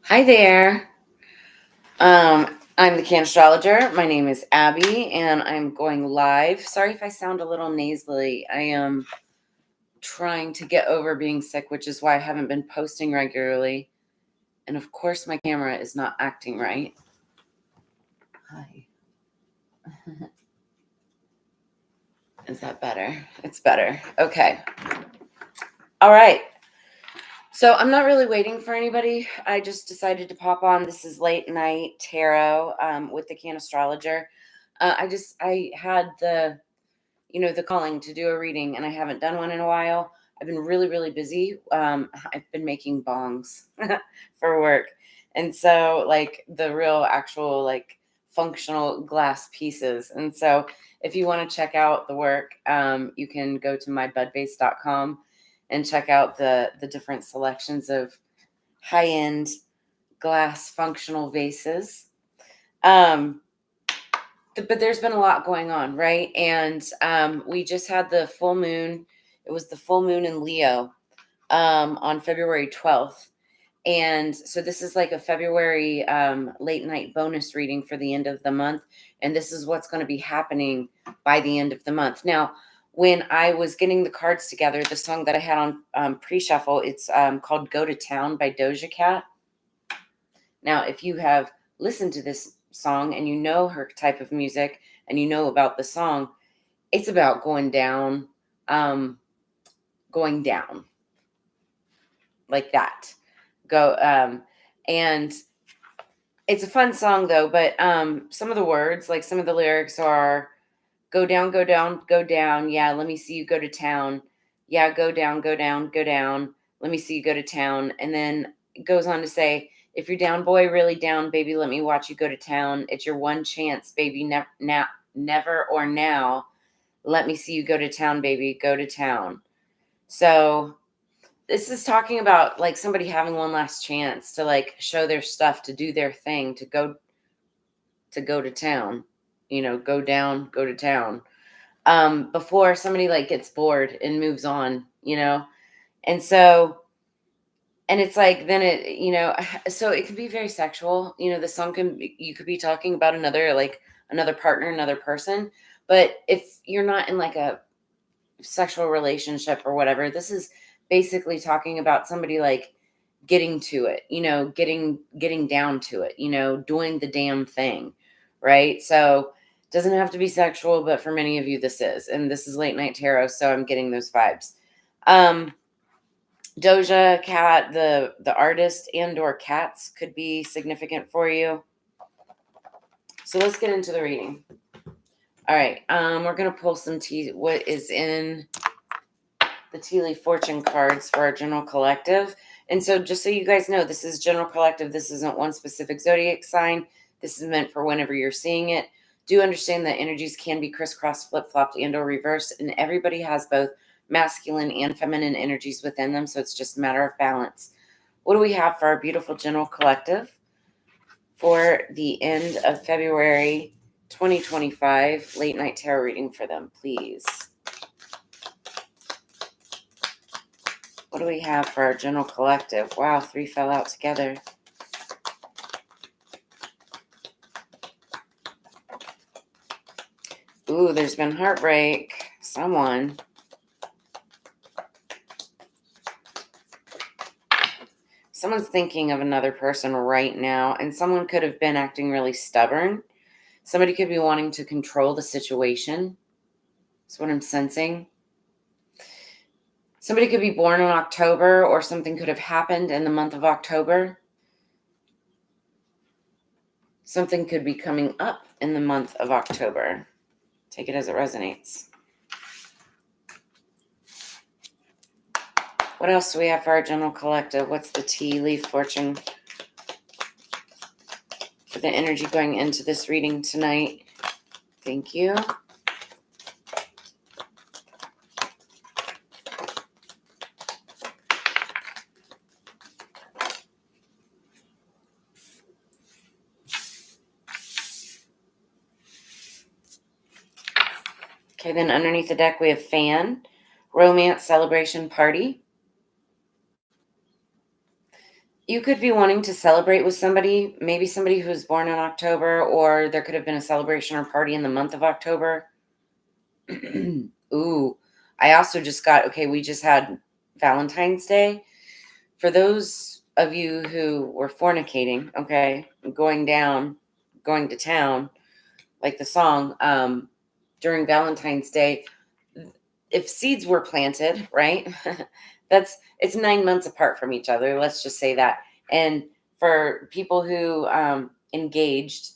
Hi there. I'm the Can Astrologer. My name is Abby, and I'm going live. Sorry if I sound a little nasally. I am trying to get over being sick, which is why I haven't been posting regularly. And of course, my camera is not acting right. Hi. Is that better? It's better. Okay. All right. So I'm not really waiting for anybody. I just decided to pop on. This is late night tarot with the Can Astrologer. I had the calling to do a reading, and I haven't done one in a while. I've been really, really busy. I've been making bongs for work. And so like the real actual like functional glass pieces. And so if you want to check out the work, you can go to mybudbase.com and check out the different selections of high-end glass functional vases. But there's been a lot going on, right? And we just had the full moon. It was the full moon in Leo on February 12th. And so this is like a February late night bonus reading for the end of the month. And this is what's going to be happening by the end of the month. Now, when I was getting the cards together, the song that I had on pre-shuffle, it's called Go to Town by Doja Cat. Now, if you have listened to this song and you know her type of music and you know about the song, it's about going down like that. And it's a fun song though, but some of the words, like some of the lyrics are go down, go down, go down. Yeah, let me see you go to town. Yeah, go down, go down, go down. Let me see you go to town. And then it goes on to say, if you're down, boy, really down, baby, let me watch you go to town. It's your one chance, baby, never or now. Let me see you go to town, baby, go to town. So this is talking about like somebody having one last chance to like show their stuff, to do their thing, to go to town, go down, go to town. Before somebody like gets bored and moves on, and so, and it's like, then so it can be very sexual, the song you could be talking about another partner, another person. But if you're not in like a sexual relationship or whatever, this is basically talking about somebody like getting to it, getting down to it, doing the damn thing. Right. So it doesn't have to be sexual, but for many of you, this is, and this is late night tarot. So I'm getting those vibes. Doja Cat, the artist and or cats could be significant for you. So let's get into the reading. All right. We're going to pull some tea. What is in the tea leaf fortune cards for our general collective. And so just so you guys know, this is general collective. This isn't one specific zodiac sign. This is meant for whenever you're seeing it. Do understand that energies can be crisscrossed, flip-flopped, and or reversed, and everybody has both masculine and feminine energies within them, so it's just a matter of balance. What do we have for our beautiful general collective for the end of February 2025 late night tarot reading for them, please? What do we have for our general collective? Wow, 3 fell out together. Ooh, there's been heartbreak. Someone's thinking of another person right now, and someone could have been acting really stubborn. Somebody could be wanting to control the situation. That's what I'm sensing. Somebody could be born in October, or something could have happened in the month of October. Something could be coming up in the month of October. Take it as it resonates. What else do we have for our general collective? What's the tea leaf fortune for the energy going into this reading tonight? Thank you. Okay, then underneath the deck we have fan, romance, celebration, party. You could be wanting to celebrate with somebody, maybe somebody who's born in October, or there could have been a celebration or party in the month of October. Ooh, I also just got, okay, we just had Valentine's Day. For those of you who were fornicating, okay, going to town, like the song, during Valentine's Day, if seeds were planted, right? It's 9 months apart from each other. Let's just say that. And for people who engaged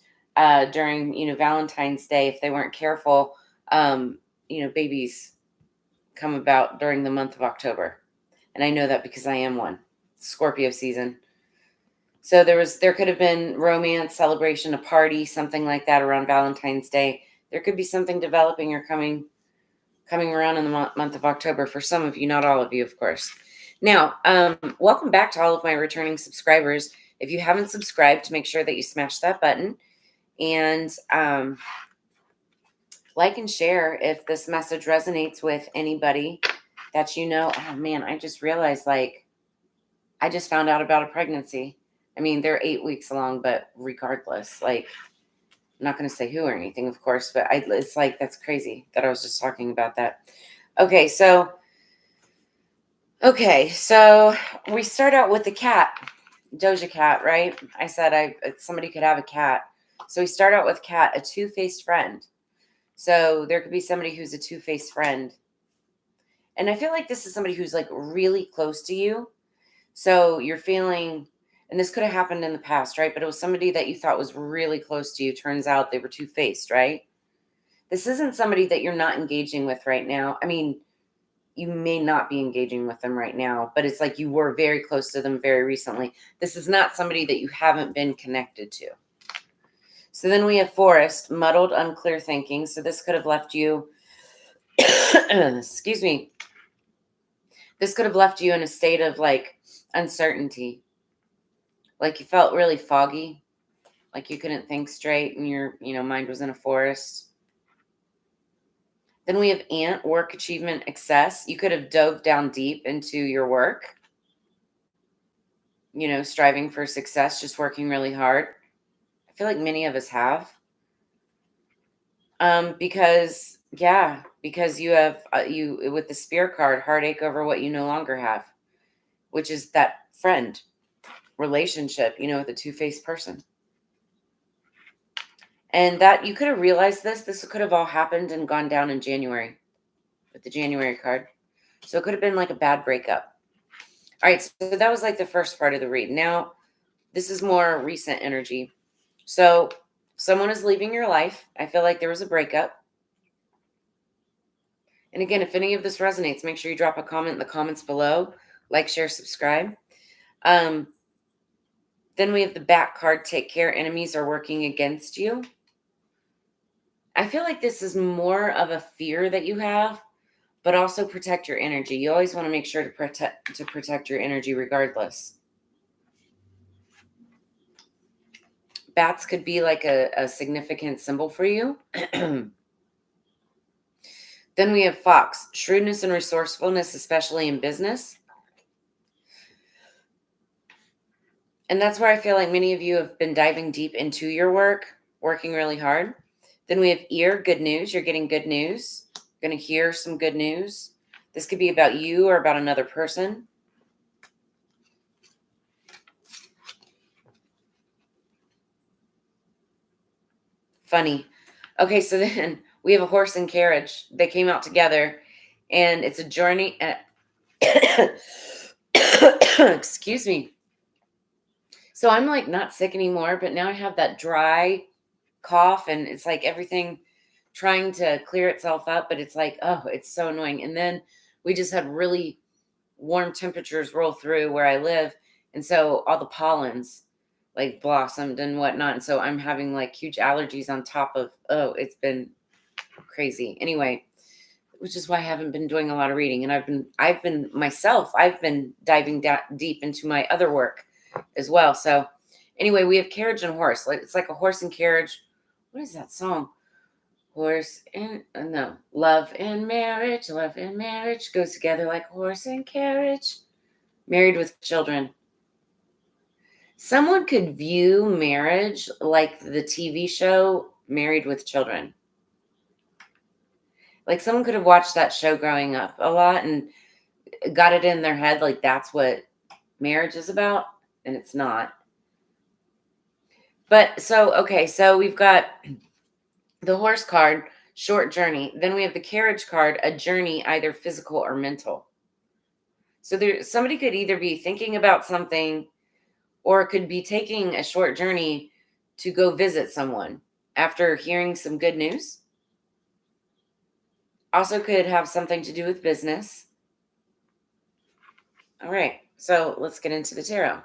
during, Valentine's Day, if they weren't careful, babies come about during the month of October. And I know that because I am one. Scorpio season. So there could have been romance, celebration, a party, something like that around Valentine's Day. There could be something developing or coming around in the month of October for some of you, not all of you, of course. Now, welcome back to all of my returning subscribers. If you haven't subscribed, make sure that you smash that button and like and share if this message resonates with anybody that you know. Oh man, I just realized, I just found out about a pregnancy. I mean, they're 8 weeks along, but regardless, I'm not going to say who or anything, of course, but it's that's crazy that I was just talking about that. Okay, so we start out with the cat, Doja Cat, right? I said somebody could have a cat. So we start out with cat, a two-faced friend. So there could be somebody who's a two-faced friend. And I feel like this is somebody who's really close to you. So you're feeling, and this could have happened in the past, right? But it was somebody that you thought was really close to you. Turns out they were two-faced, right? This isn't somebody that you're not engaging with right now. I mean, you may not be engaging with them right now, but it's you were very close to them very recently. This is not somebody that you haven't been connected to. So then we have forest, muddled, unclear thinking. So this could have left you, excuse me. This could have left you in a state of uncertainty. You felt really foggy, you couldn't think straight and your, mind was in a forest. Then we have ant, work, achievement, excess. You could have dove down deep into your work, striving for success, just working really hard. I feel like many of us have. Because you have, you with the Spear card, heartache over what you no longer have, which is that friend relationship, with a two-faced person. And that you could have realized this could have all happened and gone down in January with the January card. So it could have been a bad breakup. All right, so that was the first part of the read. Now, this is more recent energy. So someone is leaving your life. I feel like there was a breakup. And again, if any of this resonates, make sure you drop a comment in the comments below. Like, share, subscribe. Then we have the back card, take care, enemies are working against you. I feel like this is more of a fear that you have, but also protect your energy. You always want to make sure to protect your energy regardless. Bats could be a significant symbol for you. Then we have fox, shrewdness and resourcefulness, especially in business. And that's where I feel like many of you have been diving deep into your work, working really hard. Then we have ear, good news. You're getting good news. You're going to hear some good news. This could be about you or about another person. Funny. Okay, so then we have a horse and carriage. They came out together, and it's a journey. Excuse me. So I'm not sick anymore, but now I have that dry cough, and it's everything trying to clear itself up, but it's oh, it's so annoying. And then we just had really warm temperatures roll through where I live, and so all the pollens blossomed and whatnot, and so I'm having huge allergies on top of, oh, it's been crazy. Anyway, which is why I haven't been doing a lot of reading, and I've been diving deep into my other work as well. So anyway, we have carriage and horse. It's a horse and carriage. What is that song? Horse and no, love and marriage. Love and marriage goes together like horse and carriage. Married with children. Someone could view marriage like the TV show Married with Children. Like someone could have watched that show growing up a lot and got it in their head like that's what marriage is about, and it's not. But so we've got the horse card, short journey. Then we have the carriage card, a journey either physical or mental. So somebody could either be thinking about something or could be taking a short journey to go visit someone after hearing some good news. Also could have something to do with business. All right, so let's get into the tarot.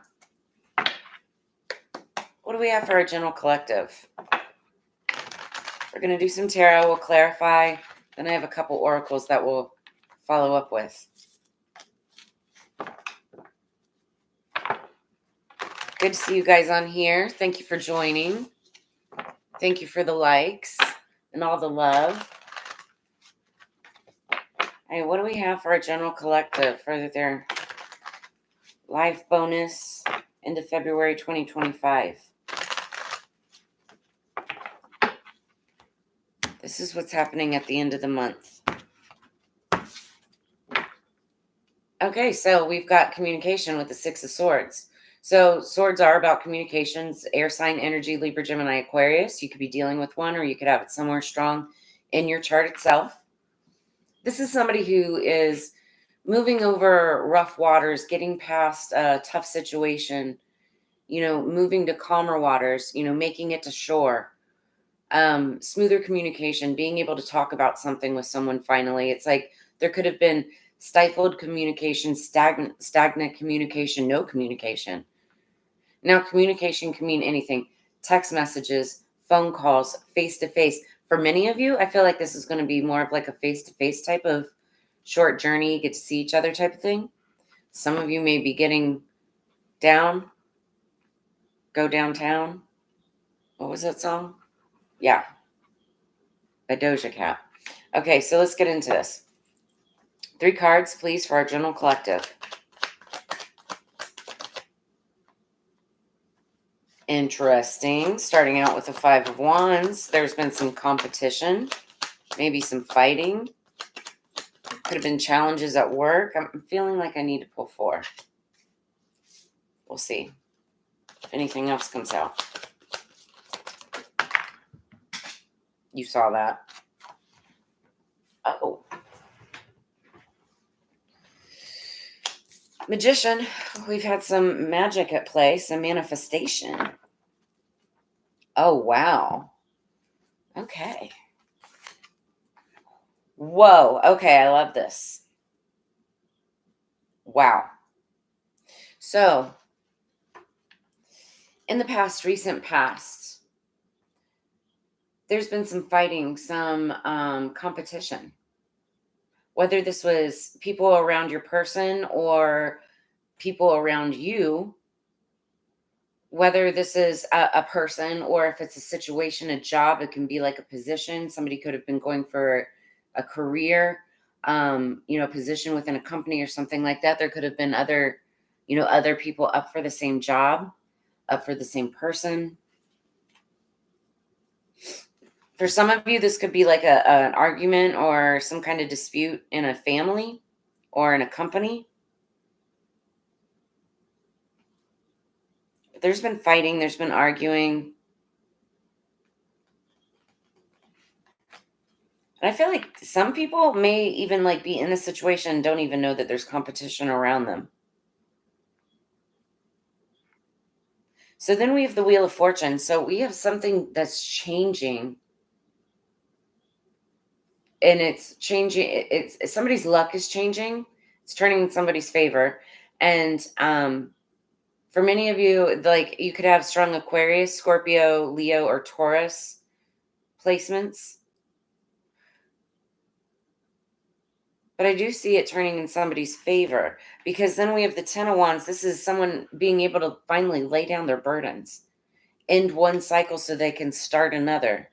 What do we have for our general collective? We're going to do some tarot. We'll clarify. Then I have a couple oracles that we'll follow up with. Good to see you guys on here. Thank you for joining. Thank you for the likes and all the love. All right, what do we have for our general collective for their live bonus into February 2025? This is what's happening at the end of the month. Okay, so we've got communication with the Six of Swords. So swords are about communications, air sign energy, Libra, Gemini, Aquarius. You could be dealing with one, or you could have it somewhere strong in your chart itself. This is somebody who is moving over rough waters, getting past a tough situation, moving to calmer waters, making it to shore. Smoother communication, being able to talk about something with someone finally. It's like there could have been stifled communication, stagnant communication, no communication. Now, communication can mean anything. Text messages, phone calls, face-to-face. For many of you, I feel like this is going to be more of like a face-to-face type of short journey, get to see each other type of thing. Some of you may be getting down, go downtown. What was that song? Yeah. By Doja Cat. Okay, so let's get into this. 3 cards, please, for our general collective. Interesting. Starting out with the 5 of Wands. There's been some competition, maybe some fighting. Could have been challenges at work. I'm feeling like I need to pull 4. We'll see if anything else comes out. You saw that. Oh. Magician. We've had some magic at play, some manifestation. Oh, wow. Okay. Whoa. Okay, I love this. Wow. So, in the recent past, there's been some fighting, some competition. Whether this was people around your person or people around you, whether this is a person or if it's a situation, a job, it can be like a position. Somebody could have been going for a career, position within a company or something like that. There could have been other people up for the same job, up for the same person. For some of you, this could be like an argument or some kind of dispute in a family or in a company. There's been fighting. There's been arguing. And I feel like some people may even be in this situation and don't even know that there's competition around them. So then we have the Wheel of Fortune. So we have something that's changing. And it's changing. It's somebody's luck is changing. It's turning in somebody's favor. And for many of you, you could have strong Aquarius, Scorpio, Leo, or Taurus placements. But I do see it turning in somebody's favor because then we have the 10 of Wands. This is someone being able to finally lay down their burdens, end one cycle so they can start another.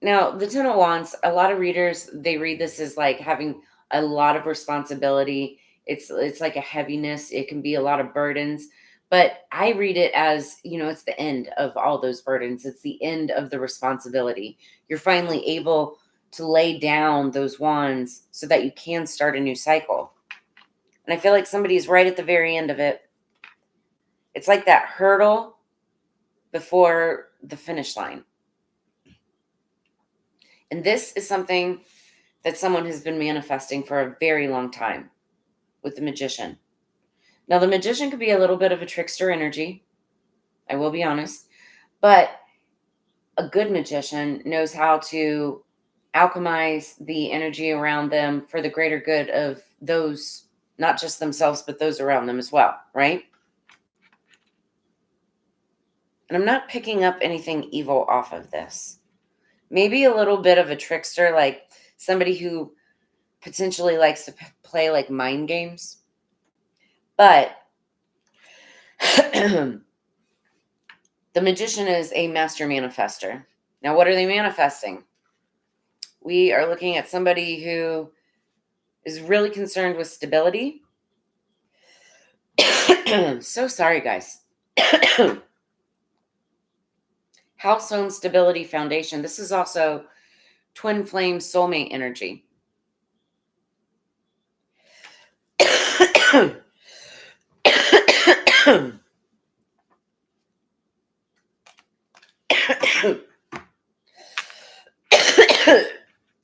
Now, the Ten of Wands, a lot of readers, they read this as like having a lot of responsibility. It's like a heaviness. It can be a lot of burdens. But I read it as, it's the end of all those burdens. It's the end of the responsibility. You're finally able to lay down those wands so that you can start a new cycle. And I feel like somebody's right at the very end of it. It's like that hurdle before the finish line. And this is something that someone has been manifesting for a very long time with the Magician. Now, the Magician could be a little bit of a trickster energy. I will be honest. But a good magician knows how to alchemize the energy around them for the greater good of those, not just themselves, but those around them as well, right? And I'm not picking up anything evil off of this. Maybe a little bit of a trickster, like somebody who potentially likes to play like mind games. But the Magician is a master manifester. Now, what are they manifesting? We are looking at somebody who is really concerned with stability. So sorry, guys. House Home Stability Foundation. This is also Twinflame Soulmate energy.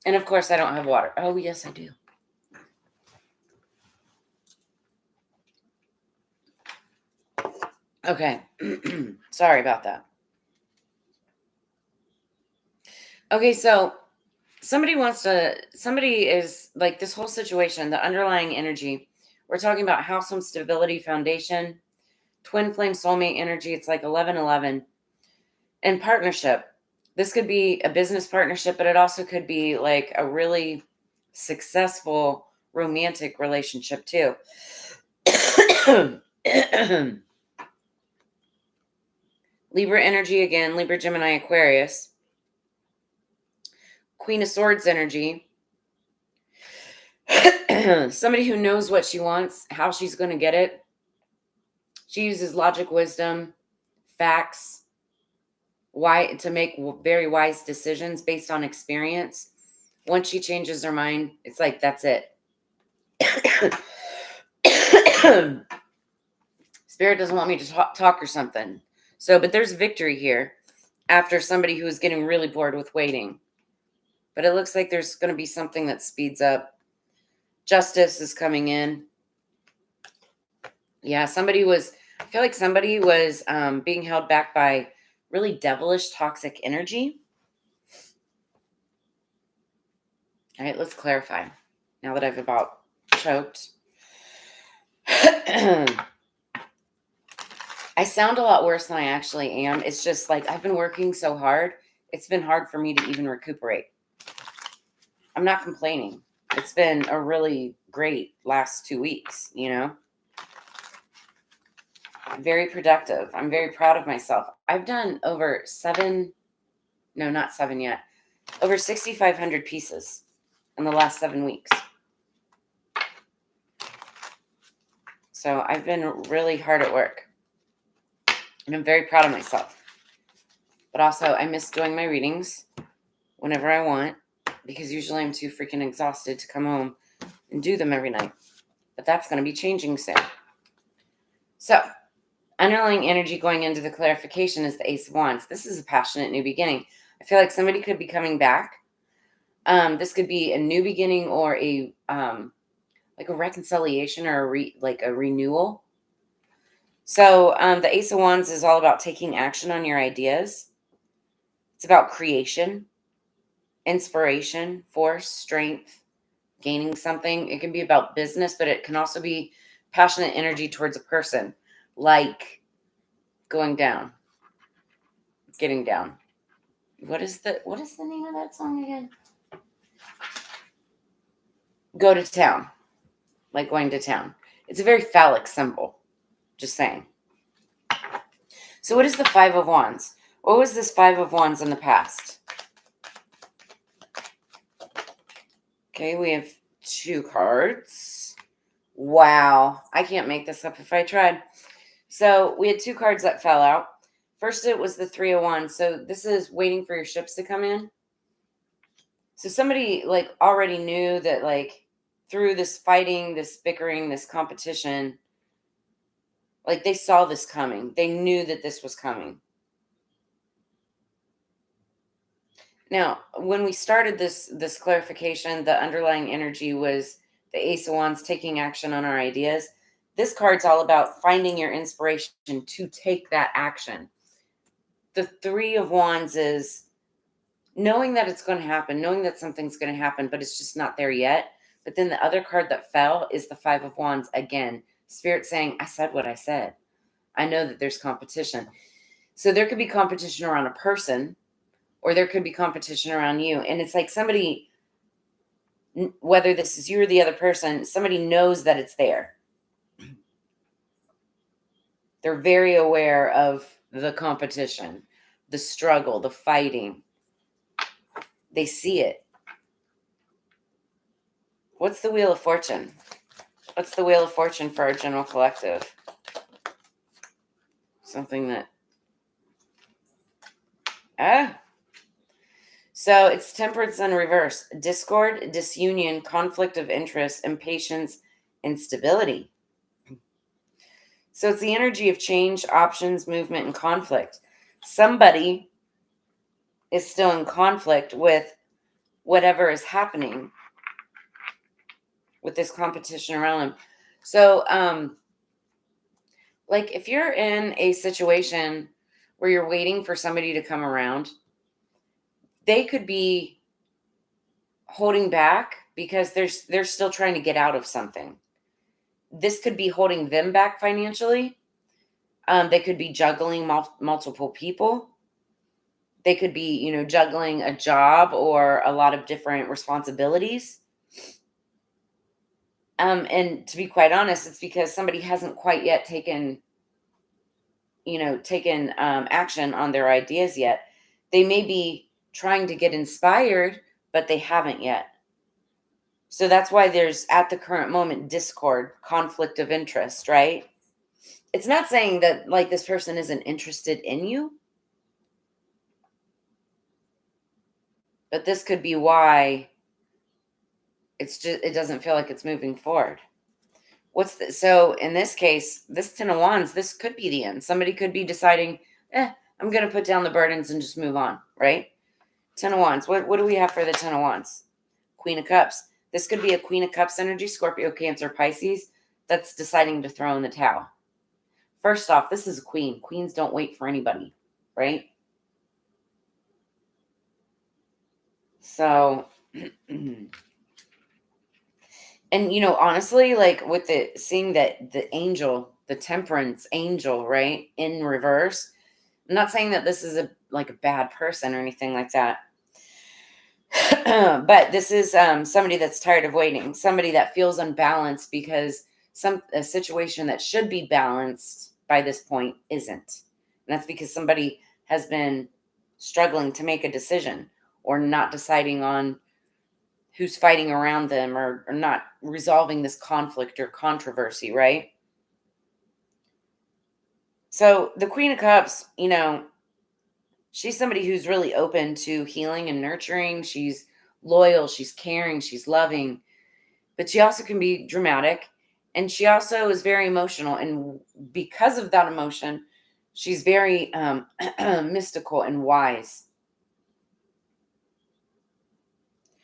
And of course, I don't have water. Oh, yes, I do. Okay. Sorry about that. Okay, so somebody is like this whole situation, the underlying energy. We're talking about House Home Stability Foundation, Twin Flame Soulmate energy. It's like 1111. And partnership. This could be a business partnership, but it also could be like a really successful romantic relationship too. Libra energy again, Libra, Gemini, Aquarius. Queen of Swords energy. Somebody who knows what she wants, how she's going to get it. She uses logic, wisdom, facts, to make very wise decisions based on experience. Once she changes her mind, it's like, that's it. Spirit doesn't want me to talk or something. So, but there's victory here after somebody who is getting really bored with waiting. But it looks like there's going to be something that speeds up. Justice is coming in. Yeah, I feel like somebody was being held back by really devilish, toxic energy. All right, let's clarify now that I've about choked. I sound a lot worse than I actually am. It's just like I've been working so hard. It's been hard for me to even recuperate. I'm not complaining. It's been a really great last 2 weeks, Very productive. I'm very proud of myself. I've done over not 7 yet, over 6,500 pieces in the last 7 weeks. So I've been really hard at work. And I'm very proud of myself. But also, I miss doing my readings whenever I want, because usually I'm too freaking exhausted to come home and do them every night. But that's going to be changing soon. So, underlying energy going into the clarification is the Ace of Wands. This is a passionate new beginning. I feel like somebody could be coming back. This could be a new beginning or a reconciliation or a renewal. So the Ace of Wands is all about taking action on your ideas. It's about creation, inspiration, force, strength, gaining something. It can be about business, but it can also be passionate energy towards a person, like going down, getting down. What is the name of that song again? Go to town, like going to town. It's a very phallic symbol. Just saying. So what is the Five of Wands? What was this Five of Wands in the past? Okay, we have 2 cards. Wow. I can't make this up if I tried. So we had 2 cards that fell out. First, it was the 3 of Wands. So this is waiting for your ships to come in. So somebody like already knew that, like, through this fighting, this bickering, this competition, like they saw this coming. They knew that this was coming. Now, when we started this clarification, the underlying energy was the Ace of Wands, taking action on our ideas. This card's all about finding your inspiration to take that action. The 3 of Wands is knowing that it's going to happen, knowing that something's going to happen, but it's just not there yet. But then the other card that fell is the 5 of Wands. Again, Spirit saying, I said what I said. I know that there's competition. So there could be competition around a person, or there could be competition around you. And it's like somebody, whether this is you or the other person, somebody knows that it's there. They're very aware of the competition, the struggle, the fighting. They see it. What's the Wheel of Fortune? What's the Wheel of Fortune for our general collective? Something that... So it's Temperance in reverse. Discord, disunion, conflict of interest, impatience, instability. So it's the energy of change, options, movement, and conflict. Somebody is still in conflict with whatever is happening with this competition around them. So, like if you're in a situation where you're waiting for somebody to come around, they could be holding back because they're still trying to get out of something. This could be holding them back financially. They could be juggling multiple people. They could be, juggling a job or a lot of different responsibilities. And to be quite honest, it's because somebody hasn't quite yet taken action on their ideas yet. They may be trying to get inspired, but they haven't yet. So that's why there's, at the current moment, discord, conflict of interest, right? It's not saying that like this person isn't interested in you, but this could be why it doesn't feel like it's moving forward. So in this case, this 10 of Wands, this could be the end. Somebody could be deciding, I'm going to put down the burdens and just move on, right? 10 of Wands. What do we have for the 10 of Wands? Queen of Cups. This could be a Queen of Cups energy, Scorpio, Cancer, Pisces, that's deciding to throw in the towel. First off, this is a queen. Queens don't wait for anybody, right? So, and honestly, like with seeing that the angel, the Temperance angel, right, in reverse, I'm not saying that this is a bad person or anything like that. But this is somebody that's tired of waiting, somebody that feels unbalanced because a situation that should be balanced by this point isn't. And that's because somebody has been struggling to make a decision or not deciding on who's fighting around them or not resolving this conflict or controversy, right? So the Queen of Cups, she's somebody who's really open to healing and nurturing. She's loyal, she's caring, she's loving, but she also can be dramatic, and she also is very emotional. And because of that emotion, she's very mystical and wise.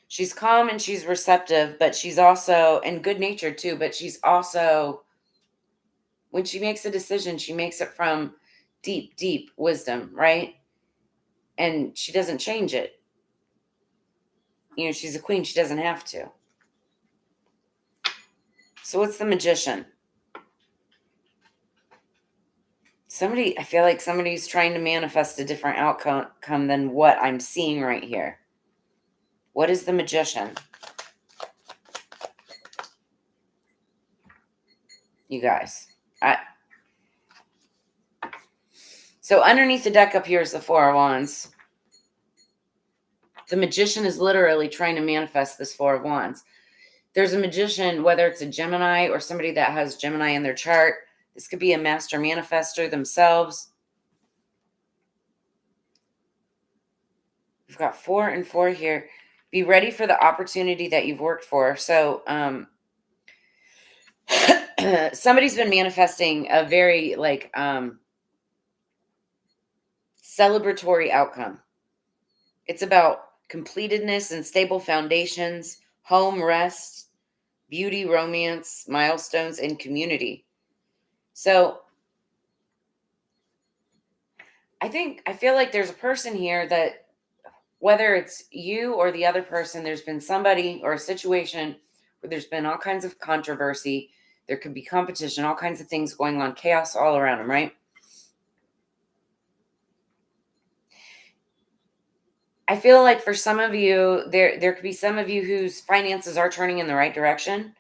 She's calm and she's receptive, but she's also, and good natured too, but she's also, when she makes a decision, she makes it from deep, deep wisdom, right? And she doesn't change it. She's a queen. She doesn't have to. So what's the Magician? I feel like somebody's trying to manifest a different outcome than what I'm seeing right here. What is the Magician? You guys. So underneath the deck up here is the Four of Wands. The magician is literally trying to manifest this Four of Wands. There's a magician, whether it's a Gemini or somebody that has Gemini in their chart. This could be a master manifester themselves. We've got 4 and 4 here. Be ready for the opportunity that you've worked for. So somebody's been manifesting a very celebratory outcome. It's about completedness and stable foundations, home, rest, beauty, romance, milestones, and community. So I feel like there's a person here that, whether it's you or the other person, there's been somebody or a situation where there's been all kinds of controversy. There could be competition, all kinds of things going on, chaos all around them, right? I feel like for some of you, there could be some of you whose finances are turning in the right direction.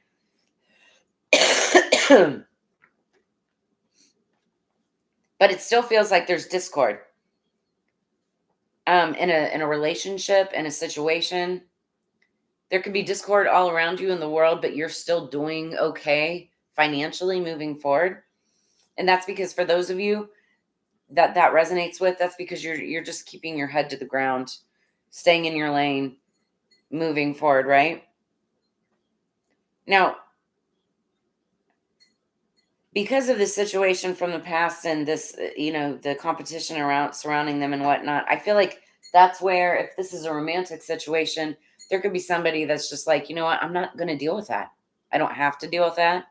But it still feels like there's discord in a relationship, in a situation. There could be discord all around you in the world, but you're still doing okay financially moving forward. And that's because for those of you that resonates with, that's because you're just keeping your head to the ground, staying in your lane, moving forward, right? Now, because of the situation from the past and this, the competition surrounding them and whatnot, I feel like that's where, if this is a romantic situation, there could be somebody that's just like, you know what, I'm not going to deal with that. I don't have to deal with that.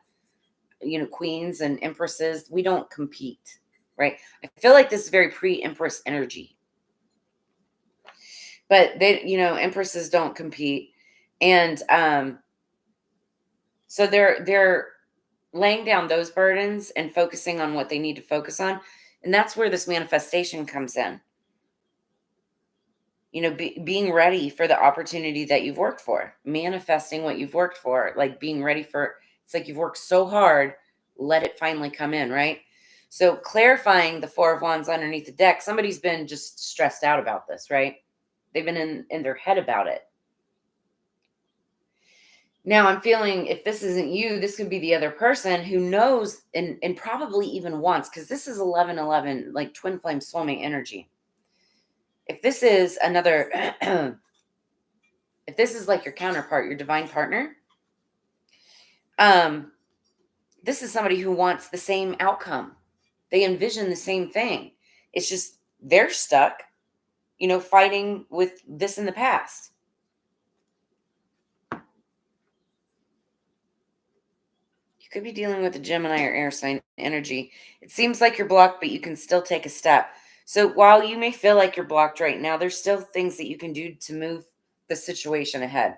Queens and empresses, we don't compete, right? I feel like this is very pre-empress energy. But they, empresses don't compete. And so they're laying down those burdens and focusing on what they need to focus on. And that's where this manifestation comes in. Being ready for the opportunity that you've worked for, manifesting what you've worked for, like being ready for, it's like you've worked so hard, let it finally come in, right? So clarifying the Four of Wands underneath the deck, somebody's been just stressed out about this, right? They've been in their head about it. Now I'm feeling, if this isn't you, this could be the other person who knows and probably even wants, because this is 1111, like twin flame soulmate energy. If this is another, if this is like your counterpart, your divine partner, this is somebody who wants the same outcome. They envision the same thing. It's just they're stuck, fighting with this in the past. You could be dealing with a Gemini or air sign energy. It seems like you're blocked, but you can still take a step. So while you may feel like you're blocked right now, there's still things that you can do to move the situation ahead.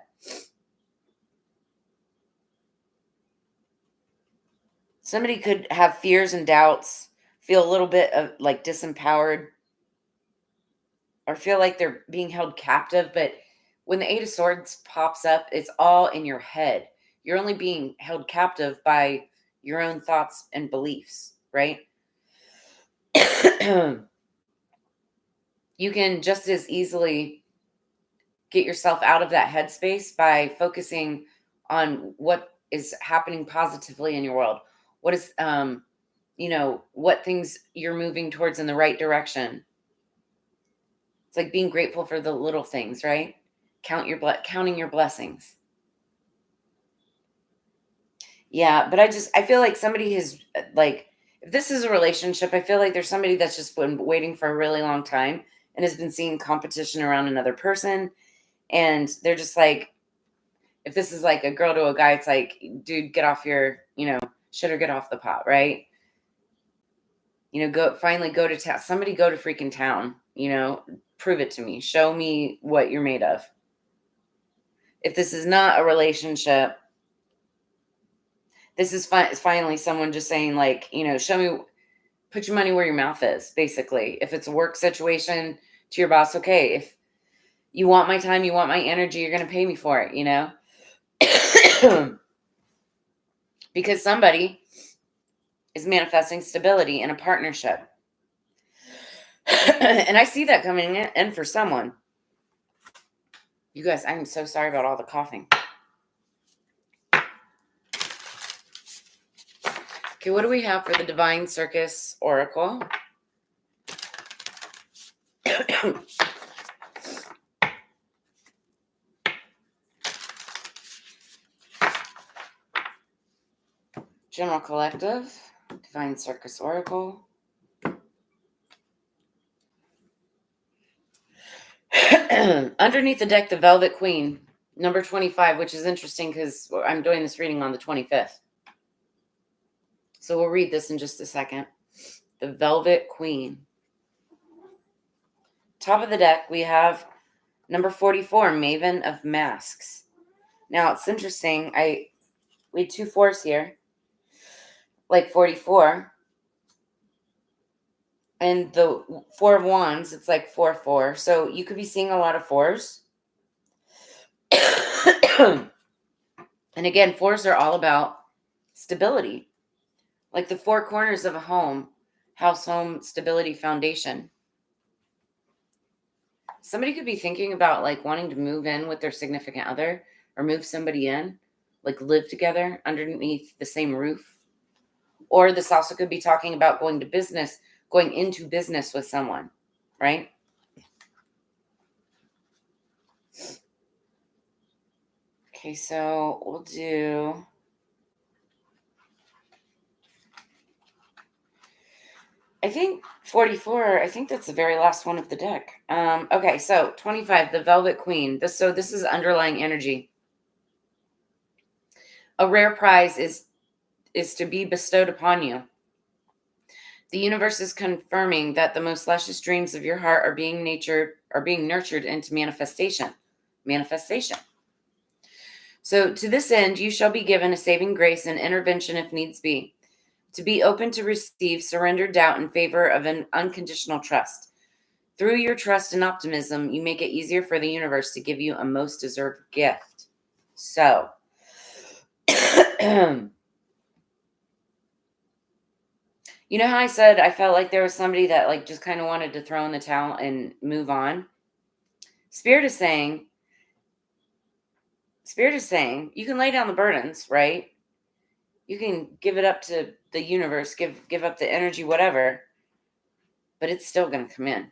Somebody could have fears and doubts, feel a little bit of like disempowered, or feel like they're being held captive. But when the Eight of Swords pops up, it's all in your head. You're only being held captive by your own thoughts and beliefs, right? You can just as easily get yourself out of that headspace by focusing on what is happening positively in your world. What is, what things you're moving towards in the right direction. It's like being grateful for the little things, right? Counting your blessings. Yeah, but I feel like somebody has, like, if this is a relationship, I feel like there's somebody that's just been waiting for a really long time and has been seeing competition around another person. And they're just like, if this is like a girl to a guy, it's like, dude, get off your, shit or get off the pot, right? Go to town. Somebody go to freaking town, prove it to me. Show me what you're made of. If this is not a relationship, this is finally someone just saying, like, show me, put your money where your mouth is, basically. If it's a work situation, to your boss, okay, if you want my time, you want my energy, you're going to pay me for it, because somebody is manifesting stability in a partnership. And I see that coming in for someone. You guys, I'm so sorry about all the coughing. Okay, what do we have for the Divine Circus Oracle? General Collective, Divine Circus Oracle. Underneath the deck, the Velvet Queen, number 25, which is interesting because I'm doing this reading on the 25th. So we'll read this in just a second. The Velvet Queen. Top of the deck, we have number 44, Maven of Masks. Now, it's interesting. We had 2 4s here, like 44. And the 4 of Wands, it's like 4 4. So you could be seeing a lot of 4s. And again, 4s are all about stability. Like the 4 corners of a home, house, home, stability, foundation. Somebody could be thinking about like wanting to move in with their significant other or move somebody in, like live together underneath the same roof. Or this also could be talking about going into business with someone, right? Okay, so we'll do... I think 44, I think that's the very last one of the deck. Okay, so 25, the Velvet Queen. This is underlying energy. A rare prize is to be bestowed upon you. The universe is confirming that the most luscious dreams of your heart are being nurtured into manifestation. So to this end, you shall be given a saving grace and intervention if needs be. To be open to receive, surrender doubt in favor of an unconditional trust. Through your trust and optimism, you make it easier for the universe to give you a most deserved gift. So, you know how I said I felt like there was somebody that like just kind of wanted to throw in the towel and move on? Spirit is saying, you can lay down the burdens, right? You can give it up to the universe, give up the energy, whatever, but it's still going to come in.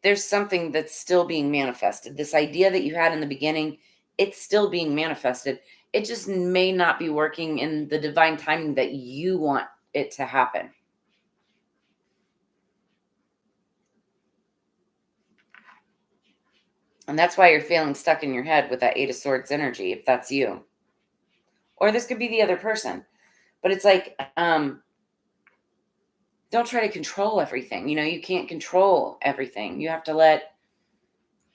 There's something that's still being manifested. This idea that you had in the beginning, it's still being manifested. It just may not be working in the divine timing that you want it to happen. And that's why you're feeling stuck in your head with that 8 of Swords energy, if that's you. Or this could be the other person. But it's like, don't try to control everything. You know, you can't control everything. You have to let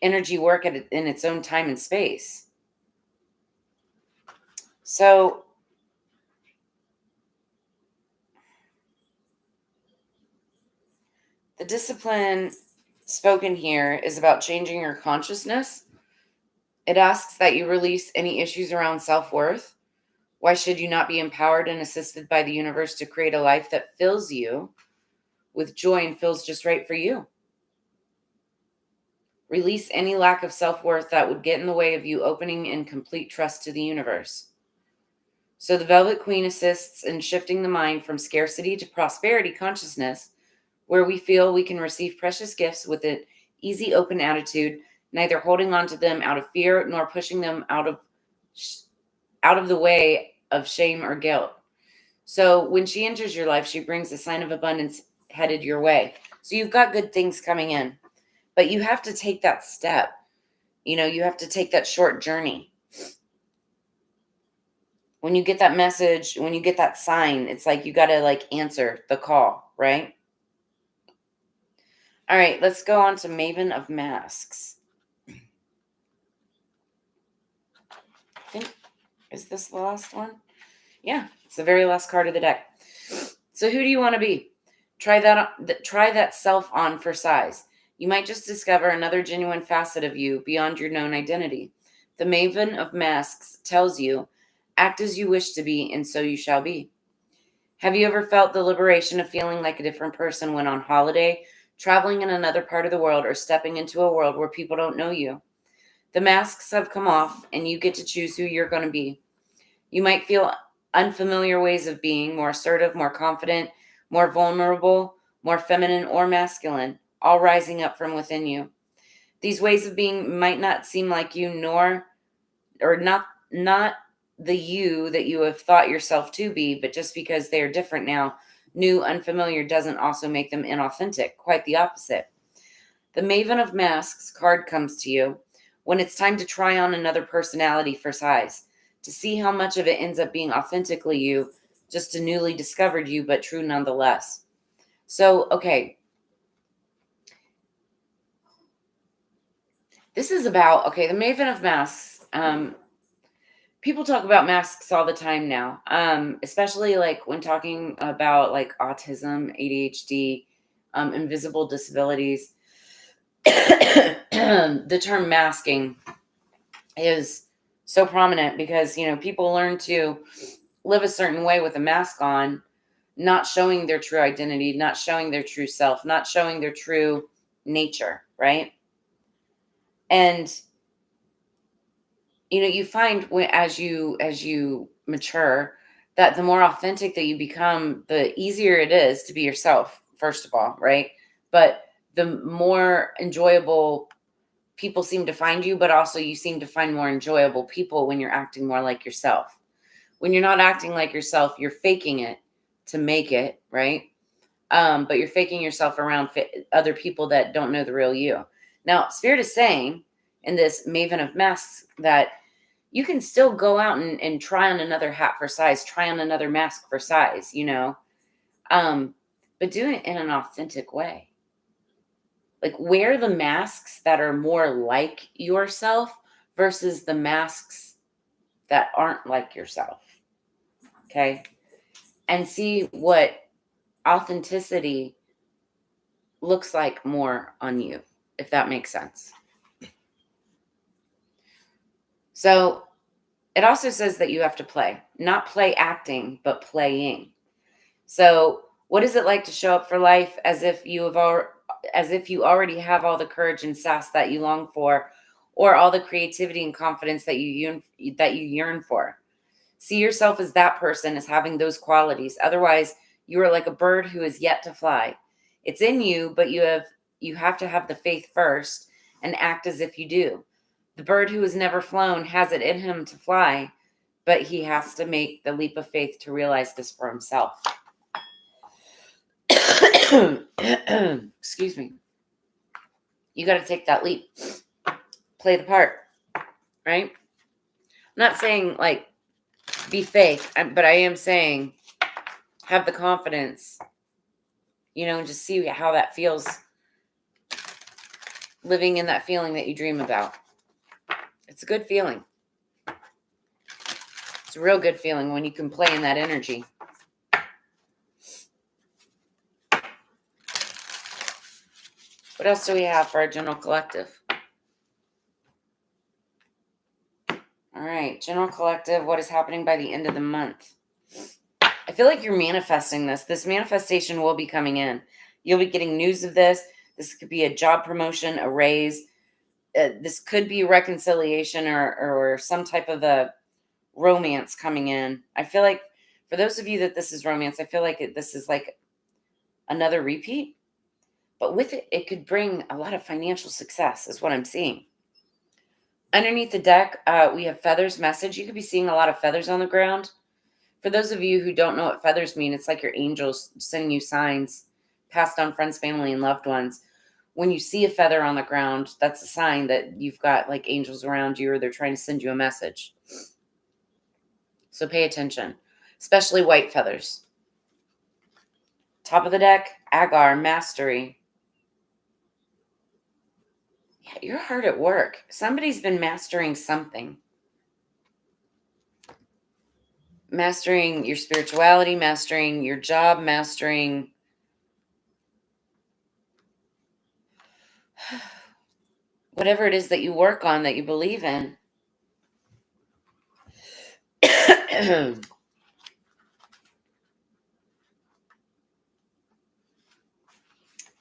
energy work in its own time and space. So the discipline spoken here is about changing your consciousness. It asks that you release any issues around self-worth. Why should you not be empowered and assisted by the universe to create a life that fills you with joy and feels just right for you? Release any lack of self-worth that would get in the way of you opening in complete trust to the universe. So the Velvet Queen assists in shifting the mind from scarcity to prosperity consciousness, where we feel we can receive precious gifts with an easy, open attitude, neither holding on to them out of fear nor pushing them out of the way of shame or guilt. So when she enters your life, she brings a sign of abundance headed your way. So you've got good things coming in, but you have to take that step. You know, you have to take that short journey. When you get that message, when you get that sign, it's like you got to like answer the call, right? All right, let's go on to Maven of Masks. I think, is this the last one? Yeah, it's the very last card of the deck. So who do you want to be? Try that self on for size. You might just discover another genuine facet of you beyond your known identity. The Maven of Masks tells you, act as you wish to be, and so you shall be. Have you ever felt the liberation of feeling like a different person when on holiday, traveling in another part of the world, or stepping into a world where people don't know you? The masks have come off and you get to choose who you're going to be. You might feel unfamiliar ways of being, more assertive, more confident, more vulnerable, more feminine or masculine, all rising up from within you. These ways of being might not seem like you, not the you that you have thought yourself to be, but just because they are different now, new, unfamiliar doesn't also make them inauthentic. Quite the opposite. The Maven of Masks card comes to you when it's time to try on another personality for size, to see how much of it ends up being authentically you, just a newly discovered you, but true nonetheless. So, okay. This is about, the Maven of Masks. People talk about masks all the time now, especially like when talking about like autism, ADHD, invisible disabilities. The term masking is so prominent because, people learn to live a certain way with a mask on, not showing their true identity, not showing their true self, not showing their true nature, right? And you find as you mature that the more authentic that you become, the easier it is to be yourself, first of all, right? But the more enjoyable people seem to find you, but also you seem to find more enjoyable people when you're acting more like yourself. When you're not acting like yourself, you're faking it to make it, right? But you're faking yourself around other people that don't know the real you. Now, Spirit is saying in this Maven of Masks that you can still go out and try on another hat for size, try on another mask for size, but do it in an authentic way. Like, wear the masks that are more like yourself versus the masks that aren't like yourself. Okay. And see what authenticity looks like more on you, if that makes sense. So it also says that you have to play, not play acting, but playing. So what is it like to show up for life as if you already have all the courage and sass that you long for, or all the creativity and confidence that you yearn for? See yourself as that person, as having those qualities. Otherwise, you are like a bird who is yet to fly. It's in you, but you have to have the faith first and act as if you do. The bird who has never flown has it in him to fly, but he has to make the leap of faith to realize this for himself. Excuse me. You got to take that leap. Play the part, right? I'm not saying like be fake, but I am saying have the confidence, and just see how that feels, living in that feeling that you dream about. It's a good feeling. It's a real good feeling when you can play in that energy. What else do we have for our general collective? All right, general collective, what is happening by the end of the month? I feel like you're manifesting this. This manifestation will be coming in. You'll be getting news of this. This could be a job promotion, a raise. This could be reconciliation or some type of a romance coming in. I feel like for those of you that this is romance, I feel like this is like another repeat. But with it, it could bring a lot of financial success is what I'm seeing. Underneath the deck, we have feathers message. You could be seeing a lot of feathers on the ground. For those of you who don't know what feathers mean, it's like your angels sending you signs passed on friends, family, and loved ones. When you see a feather on the ground, that's a sign that you've got like angels around you or they're trying to send you a message. So pay attention, especially white feathers. Top of the deck, Agar, mastery. Yeah, you're hard at work. Somebody's been mastering something. Mastering your spirituality, mastering your job, mastering whatever it is that you work on, that you believe in.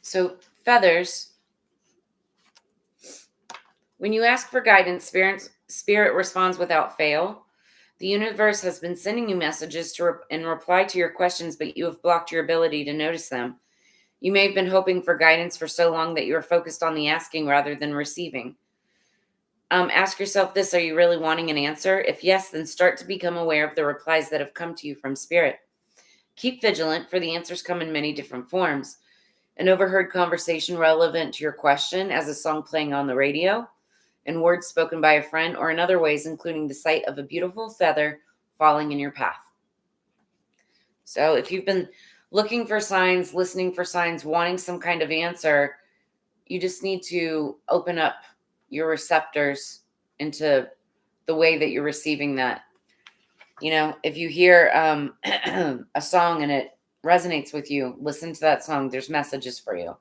So feathers When you ask for guidance, spirit responds without fail. The universe has been sending you messages in reply to your questions, but you have blocked your ability to notice them. You may have been hoping for guidance for so long that you are focused on the asking rather than receiving. Ask yourself this: are you really wanting an answer? If yes, then start to become aware of the replies that have come to you from spirit. Keep vigilant, for the answers come in many different forms. An overheard conversation relevant to your question, as a song playing on the radio, and words spoken by a friend, or in other ways, including the sight of a beautiful feather falling in your path. So if you've been looking for signs, listening for signs, wanting some kind of answer, you just need to open up your receptors into the way that you're receiving that. You know, if you hear a song and it resonates with you, listen to that song. There's messages for you.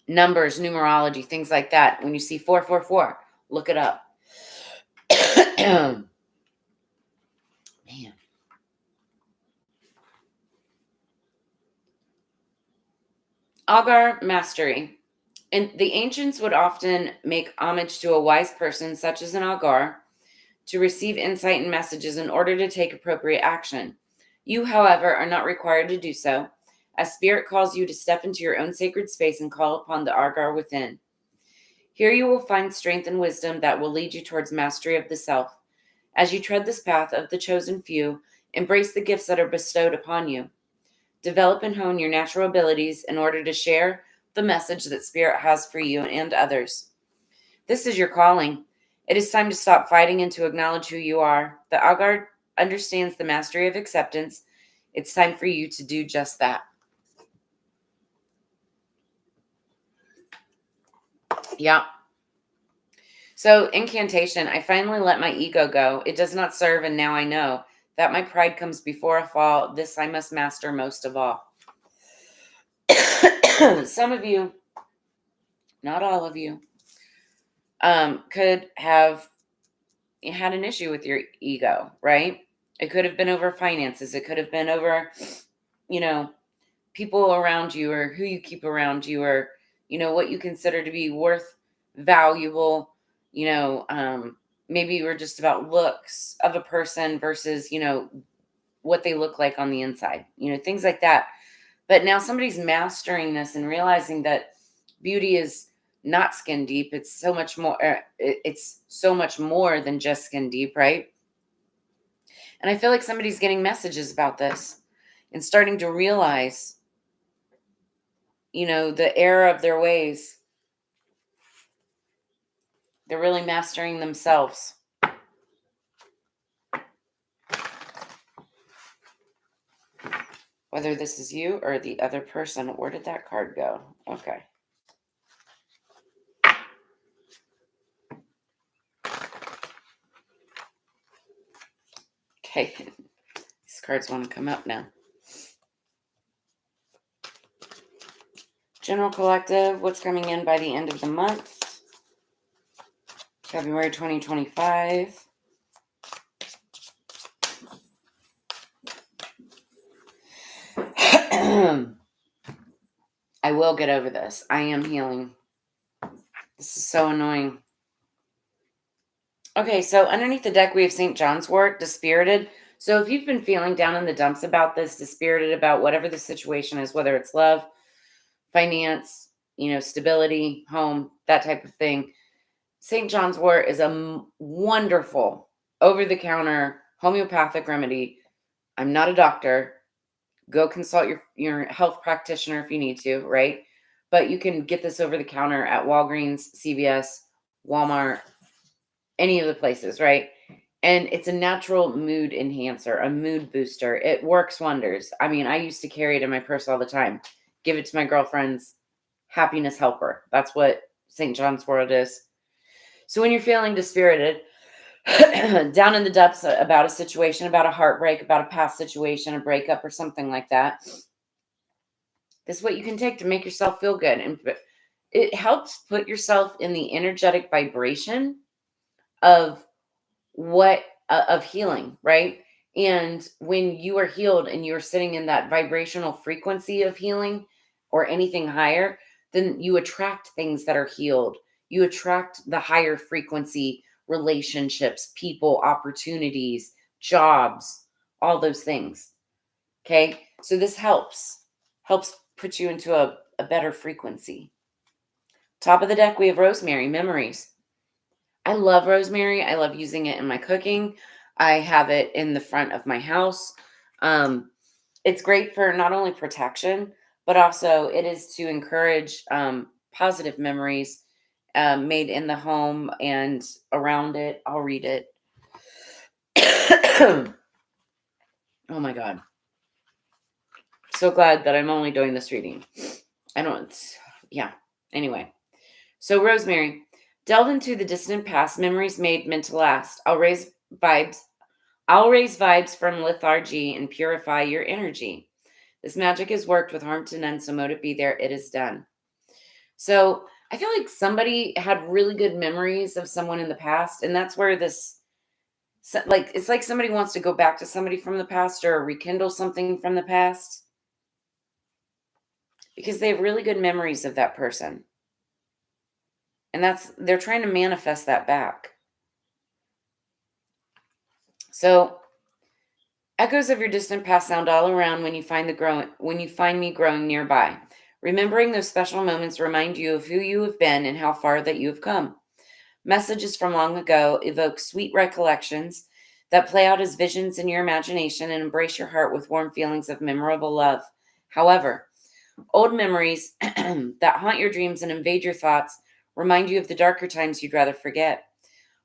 Numbers, numerology, things like that. When you see 444, look it up. Man. Algar mastery. And the ancients would often make homage to a wise person, such as an Algar, to receive insight and messages in order to take appropriate action. You, however, are not required to do so, as spirit calls you to step into your own sacred space and call upon the Algar within. Here you will find strength and wisdom that will lead you towards mastery of the self. As you tread this path of the chosen few, embrace the gifts that are bestowed upon you. Develop and hone your natural abilities in order to share the message that spirit has for you and others. This is your calling. It is time to stop fighting and to acknowledge who you are. The Algar understands the mastery of acceptance. It's time for you to do just that. Yeah. So, incantation. I finally let my ego go. It does not serve, and now I know that my pride comes before a fall. This I must master most of all. Some of you, not all of you, could have had an issue with your ego, right? It could have been over finances. It could have been over, people around you, or who you keep around you, or, what you consider to be worth, valuable, maybe you were just about looks of a person versus, what they look like on the inside, things like that. But now somebody's mastering this and realizing that beauty is not skin deep. It's so much more. It's so much more than just skin deep, right? And I feel like somebody's getting messages about this and starting to realize, the error of their ways. They're really mastering themselves. Whether this is you or the other person. Where did that card go? Okay. Okay. These cards want to come up now. General collective, what's coming in by the end of the month? February 2025. I will get over this. I am healing. This is so annoying. Okay, so underneath the deck, we have St. John's wort, dispirited. So if you've been feeling down in the dumps about this, dispirited about whatever the situation is, whether it's love, finance, stability, home, that type of thing, St. John's wort is a wonderful over-the-counter homeopathic remedy. I'm not a doctor. Go consult your health practitioner if you need to, right? But you can get this over the counter at Walgreens, CVS, Walmart, any of the places, right? And it's a natural mood enhancer, a mood booster. It works wonders. I mean, I used to carry it in my purse all the time. Give it to my girlfriends. Happiness helper. That's what St. John's wort is. So when you're feeling dispirited, down in the depths about a situation, about a heartbreak, about a past situation, a breakup or something like that, this is what you can take to make yourself feel good. And it helps put yourself in the energetic vibration of of healing, right? And when you are healed and you're sitting in that vibrational frequency of healing or anything higher, then you attract things that are healed. you attract the higher frequency relationships, people, opportunities, jobs, all those things. Okay. So this helps put you into a better frequency. Top of the deck, we have rosemary, memories. I love rosemary. I love using it in my cooking. I have it in the front of my house. It's great for not only protection, but also it is to encourage positive memories made in the home and around it. I'll read it. Oh my God. So glad that I'm only doing this reading. Yeah. Anyway. So rosemary, delve into the distant past, memories made meant to last. I'll raise vibes from lethargy and purify your energy. This magic is worked with harm to none, so mote it be there. It is done. So I feel like somebody had really good memories of someone in the past, and that's where this, like, it's like somebody wants to go back to somebody from the past or rekindle something from the past because they have really good memories of that person. And they're trying to manifest that back. So echoes of your distant past sound all around when you find me growing nearby. Remembering those special moments remind you of who you have been and how far that you have come. Messages from long ago evoke sweet recollections that play out as visions in your imagination and embrace your heart with warm feelings of memorable love. However, old memories that haunt your dreams and invade your thoughts remind you of the darker times you'd rather forget.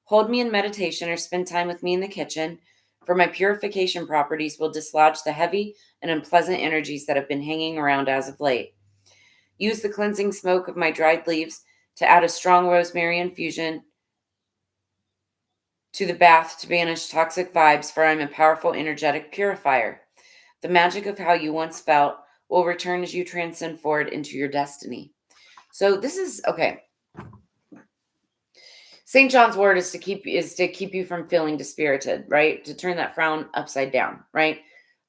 Hold me in meditation or spend time with me in the kitchen, for my purification properties will dislodge the heavy and unpleasant energies that have been hanging around as of late. Use the cleansing smoke of my dried leaves to add a strong rosemary infusion to the bath to banish toxic vibes, for I'm a powerful energetic purifier. The magic of how you once felt will return as you transcend forward into your destiny. So this is okay. St. John's word is to keep you from feeling dispirited, right? To turn that frown upside down, right?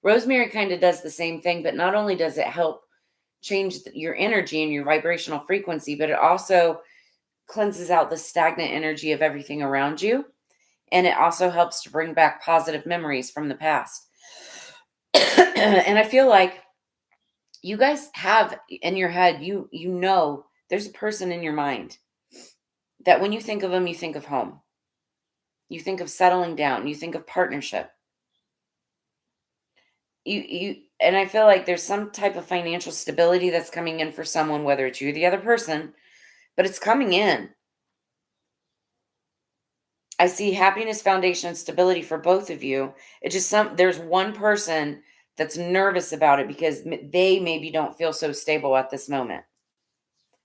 Rosemary kind of does the same thing, but not only does it help change your energy and your vibrational frequency, but it also cleanses out the stagnant energy of everything around you. And it also helps to bring back positive memories from the past. And I feel like you guys have in your head, you know, there's a person in your mind that when you think of them, you think of home. You think of settling down. You think of partnership. And I feel like there's some type of financial stability that's coming in for someone, whether it's you or the other person, but it's coming in. I see happiness, foundation, and stability for both of you. It's just there's one person that's nervous about it because they maybe don't feel so stable at this moment.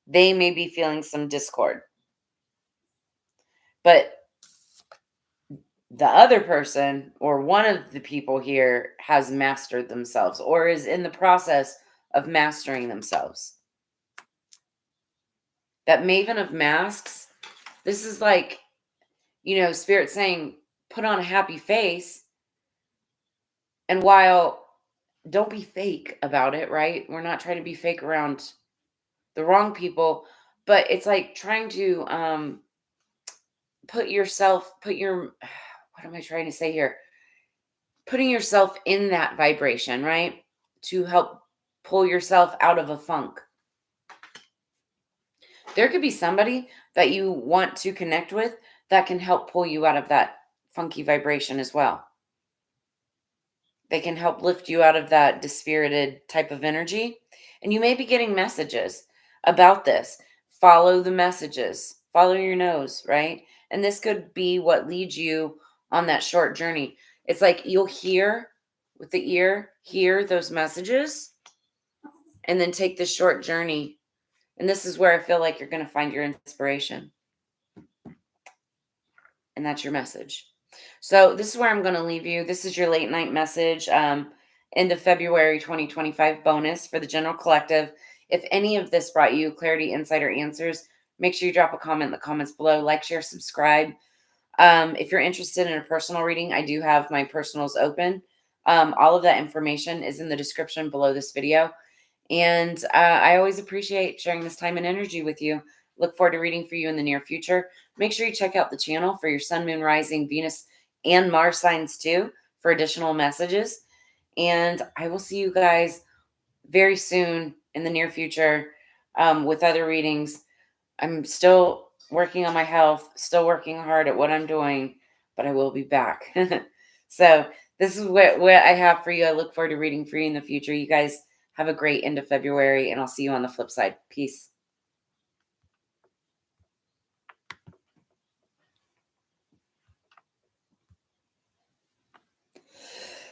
They may be feeling some discord. But the other person or one of the people here has mastered themselves or is in the process of mastering themselves. That Maven of Masks, this is like, Spirit saying, put on a happy face. And while don't be fake about it, right? We're not trying to be fake around the wrong people, but it's like trying to what am I trying to say here? Putting yourself in that vibration, right? To help pull yourself out of a funk. There could be somebody that you want to connect with that can help pull you out of that funky vibration as well. They can help lift you out of that dispirited type of energy. And you may be getting messages about this. Follow the messages. Follow your nose, right? And this could be what leads you on that short journey. It's like you'll hear with the ear, hear those messages, and then take this short journey. And this is where I feel like you're going to find your inspiration. And that's your message. So this is where I'm going to leave you. This is your late night message. End of February 2025 bonus for the general collective. If any of this brought you clarity, insight, or answers, make sure you drop a comment in the comments below. Like, share, subscribe. If you're interested in a personal reading, I do have my personals open. All of that information is in the description below this video. And I always appreciate sharing this time and energy with you. Look forward to reading for you in the near future. Make sure you check out the channel for your sun, moon, rising, Venus, and Mars signs too for additional messages. And I will see you guys very soon in the near future with other readings. I'm still working on my health, still working hard at what I'm doing, but I will be back. So this is what I have for you. I look forward to reading for you in the future. You guys have a great end of February, and I'll see you on the flip side. Peace.